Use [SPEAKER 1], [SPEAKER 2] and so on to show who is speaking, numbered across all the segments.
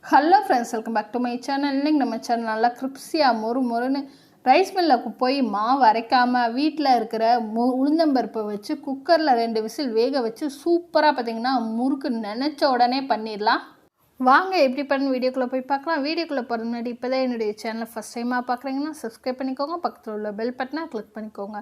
[SPEAKER 1] Hello friends, welcome back to my channel. இன்றைக்கி நம்ம channel நல்லா கிரிப்ஸியாக மொறுன்னு ரைஸ் மில்லுக்கு போய் மாவு அரைக்காமல் வீட்டில் இருக்கிற உளுந்தம்பருப்பை வச்சு குக்கரில் 2 விசில் வேக வச்சு சூப்பராக பார்த்திங்கன்னா முறுக்கு நினச்ச உடனே பண்ணிடலாம். வாங்க எப்படி பண்ண வீடியோக்குள்ளே போய் பார்க்கலாம். வீடியோக்குள்ளே போகிற முன்னாடி இப்போ தான் என்னுடைய சேனலை ஃபஸ்ட் டைமாக பார்க்குறீங்கன்னா சப்ஸ்கிரைப் பண்ணிக்கோங்க, பக்கத்தில் உள்ள பெல் பட்டனை கிளிக் பண்ணிக்கோங்க.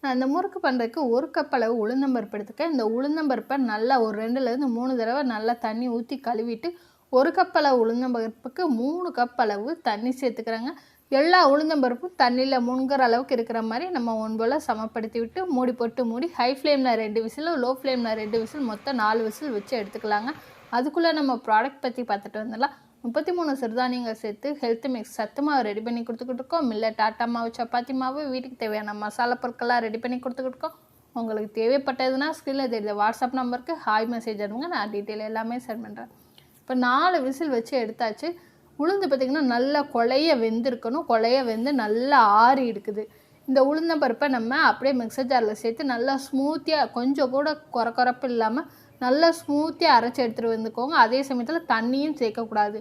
[SPEAKER 1] நான் இந்த முறுக்கு பண்ணுறதுக்கு 1 கப் அளவு உளுந்தம்பருப்பு எடுத்துக்கேன். இந்த உளுந்தம்பருப்பை நல்லா ஒரு 2லேருந்து 3 தடவை நல்லா தண்ணி ஊற்றி கழுவிட்டு 1 கப் அளவு உளுந்தம்பருப்புக்கு 3 கப் அளவு தண்ணி சேர்த்துக்கிறாங்க. எல்லா உளுந்தம்பருப்பும் தண்ணியில் முங்குற அளவுக்கு இருக்கிற மாதிரி நம்ம ஒன்போல் சமப்படுத்தி விட்டு மூடி ஹை ஃப்ளேமில் 2 விசில், லோ ஃப்ளேமில் 2 விசில், மொத்தம் 4 விசில் வச்சு எடுத்துக்கலாங்க. அதுக்குள்ளே நம்ம ப்ராடக்ட் பற்றி பார்த்துட்டு வந்துடலாம். 33 சிறுதானியங்கள் சேர்த்து ஹெல்த் மிக்ஸ் சத்து மாவு ரெடி பண்ணி கொடுத்துக்கிட்டு இருக்கோம். மில்லட் ஆட்டா மாவு, சப்பாத்தி மாவு, வீட்டுக்கு தேவையான மசாலா பொருட்கள்லாம் ரெடி பண்ணி கொடுத்துக்கிட்டு இருக்கோம். உங்களுக்கு தேவைப்பட்டதுன்னா ஸ்க்ரீனில் தெரியுது வாட்ஸ்அப் நம்பருக்கு ஹாய் மெசேஜ் அனுப்புங்க, நான் டீட்டெயில் எல்லாமே சென்ட் பண்ணுறேன். இப்போ 4 விசில் வச்சு எடுத்தாச்சு. உளுந்து பார்த்திங்கன்னா நல்லா கொலைய வெந்திருக்கணும். கொலைய வெந்து நல்லா ஆறி இருக்குது. இந்த உளுந்தம்பருப்பை நம்ம அப்படியே மிக்சர் ஜாரில் சேர்த்து நல்லா ஸ்மூத்தியாக, கொஞ்சம் கூட குறப்பு இல்லாமல் நல்லா ஸ்மூத்தியாக அரைச்சி எடுத்துகிட்டு வந்துக்கோங்க. அதே சமயத்தில் தண்ணியும் சேர்க்கக்கூடாது.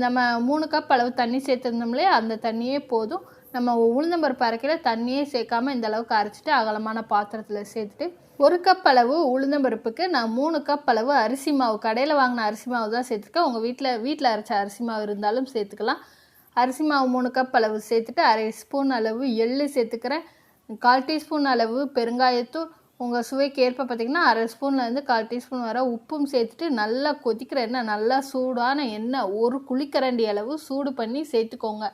[SPEAKER 1] நம்ம 3 கப் அளவு தண்ணி சேர்த்துருந்தோம்லே அந்த தண்ணியே போதும். நம்ம உளுந்தம்பருப்பு அரைக்கல தண்ணியே சேர்க்காமல் இந்த அளவுக்கு அரைச்சிட்டு அகலமான பாத்திரத்தில் சேர்த்துட்டு 1 கப் அளவு உளுந்தம்பருப்புக்கு நான் 3 கப் அளவு அரிசி மாவு, கடையில் வாங்கின அரிசி மாவு தான் சேர்த்துருக்கேன். உங்கள் வீட்டில் அரைச்ச அரிசி மாவு இருந்தாலும் சேர்த்துக்கலாம். அரிசி மாவு 3 கப் அளவு சேர்த்துட்டு 1/2 ஸ்பூன் அளவு எள்ளு சேர்த்துக்கிறேன். 1/4 டீஸ்பூன் அளவு பெருங்காயத்தூள், உங்கள் சுவைக்கு ஏற்ப பார்த்திங்கன்னா 1/2 ஸ்பூன்லேருந்து 1/4 டீஸ்பூன் வர உப்பும் சேர்த்துட்டு நல்லா கொதிக்கிற எண்ணெய், நல்லா சூடான எண்ணெய் 1 குழிக்கரண்டி அளவு சூடு பண்ணி சேர்த்துக்கோங்க.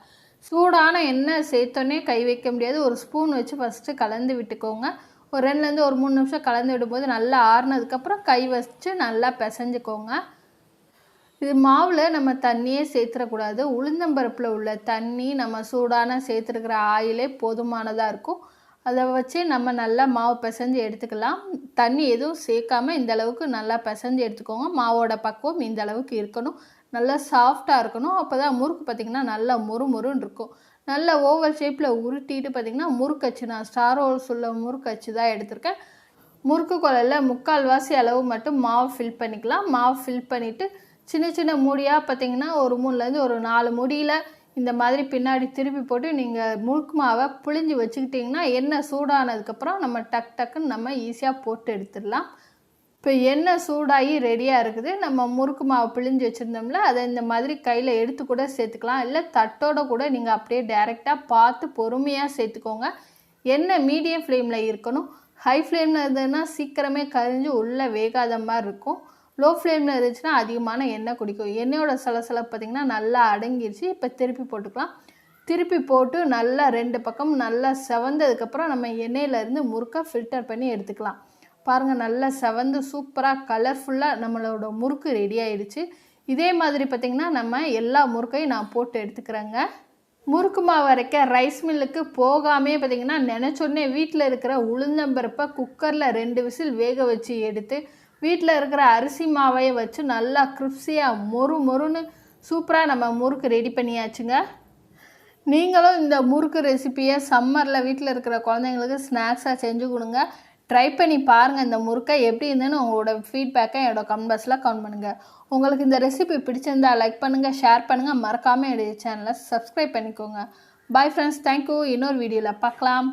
[SPEAKER 1] சூடான எண்ணெய் சேர்த்தோன்னே கை வைக்க முடியாது. ஒரு ஸ்பூன் வச்சு ஃபஸ்ட்டு கலந்து விட்டுக்கோங்க. ஒரு 2லேருந்து ஒரு 3 நிமிஷம் கலந்து விடும்போது நல்லா ஆறுனதுக்கப்புறம் கை வச்சு நல்லா பிசைஞ்சுக்கோங்க. இது மாவில் நம்ம தண்ணியே சேர்த்துடக்கூடாது. உளுந்தம்பருப்பில் உள்ள தண்ணி, நம்ம சூடான சேர்த்துருக்கிற ஆயிலே போதுமானதாக இருக்கும். அதை வச்சு நம்ம நல்லா மாவு பிசைஞ்சு எடுத்துக்கலாம். தண்ணி எதுவும் சேர்க்காமல் இந்த அளவுக்கு நல்லா பிசைஞ்சு எடுத்துக்கோங்க. மாவோட பக்குவம் இந்த அளவுக்கு இருக்கணும். நல்லா சாஃப்டாக இருக்கணும். அப்போ தான் முறுக்கு பார்த்திங்கன்னா நல்லா மொறுன்னு இருக்கும். நல்லா ஓவல் ஷேப்பில் உருட்டிட்டு பார்த்திங்கன்னா முறுக்கச்சு, நான் ஸ்டார் ரோல்ஸ் உள்ள முறுக்கச்சு தான் எடுத்திருக்கேன். முறுக்கு குழலில் 3/4 வாசி அளவு மட்டும் மாவு ஃபில் பண்ணிக்கலாம். மாவு ஃபில் பண்ணிவிட்டு சின்ன மூடியாக பார்த்திங்கன்னா ஒரு 3லேருந்து ஒரு 4 மூடியில் இந்த மாதிரி பின்னாடி திருப்பி போட்டு நீங்கள் முறுக்கு மாவை புழிஞ்சு வச்சுக்கிட்டிங்கன்னா எண்ணெய் சூடானதுக்கப்புறம் நம்ம டக்குன்னு நம்ம ஈஸியாக போட்டு எடுத்துடலாம். இப்போ எண்ணெய் சூடாகி ரெடியாக இருக்குது. நம்ம முறுக்கு மாவு பிழிஞ்சு வச்சுருந்தோம்ல, அதை இந்த மாதிரி கையில் எடுத்து கூட சேர்த்துக்கலாம். இல்லை தட்டோட கூட நீங்கள் அப்படியே டைரெக்டாக பார்த்து பொறுமையாக சேர்த்துக்கோங்க. எண்ணெய் மீடியம் ஃப்ளேமில் இருக்கணும். ஹை ஃப்ளேமில் இருந்ததுன்னா சீக்கிரமே கரிஞ்சு உள்ளே வேகாத மாதிரி இருக்கும். லோ ஃப்ளேமில் இருந்துச்சுன்னா அதிகமான எண்ணெய் குடிக்கும். எண்ணெயோட சலசலப்பு பார்த்திங்கன்னா நல்லா அடங்கிடுச்சு. இப்போ திருப்பி போட்டுக்கலாம். திருப்பி போட்டு நல்லா 2 பக்கம் நல்லா செவந்ததுக்கப்புறம் நம்ம எண்ணெயிலேருந்து முறுக்கை ஃபில்டர் பண்ணி எடுத்துக்கலாம். பாருங்கள், நல்லா செவந்து சூப்பராக கலர்ஃபுல்லாக நம்மளோட முறுக்கு ரெடி ஆகிடுச்சு. இதே மாதிரி பார்த்திங்கன்னா நம்ம எல்லா முறுக்கையும் நான் போட்டு எடுத்துக்கிறேங்க. முறுக்கு மாவு அரைக்க ரைஸ் மில்லுக்கு போகாமே பார்த்திங்கன்னா நினச்சோடனே வீட்டில் இருக்கிற உளுந்தம்பருப்பை குக்கரில் 2 விசில் வேக வச்சு எடுத்து வீட்டில் இருக்கிற அரிசி மாவையை வச்சு நல்லா கிரிப்ஸியாக மொறுன்னு சூப்பராக நம்ம முறுக்கு ரெடி பண்ணியாச்சுங்க. நீங்களும் இந்த முறுக்கு ரெசிப்பியை சம்மரில் வீட்டில் இருக்கிற குழந்தைங்களுக்கு ஸ்நாக்ஸாக செஞ்சு கொடுங்க. ட்ரை பண்ணி பாருங்கள். இந்த முறுக்கை எப்படி இருந்துன்னு உங்களோட ஃபீட்பேக்கை என்னோட கமெண்ட் பாக்ஸில் கமெண்ட் பண்ணுங்கள். உங்களுக்கு இந்த ரெசிபி பிடிச்சிருந்தா லைக் பண்ணுங்கள், ஷேர் பண்ணுங்கள், மறக்காமல் என்னுடைய சேனலை சப்ஸ்கிரைப் பண்ணிக்கோங்க. Bye friends, thank you. இன்னொரு வீடியோவில் பார்க்கலாம்.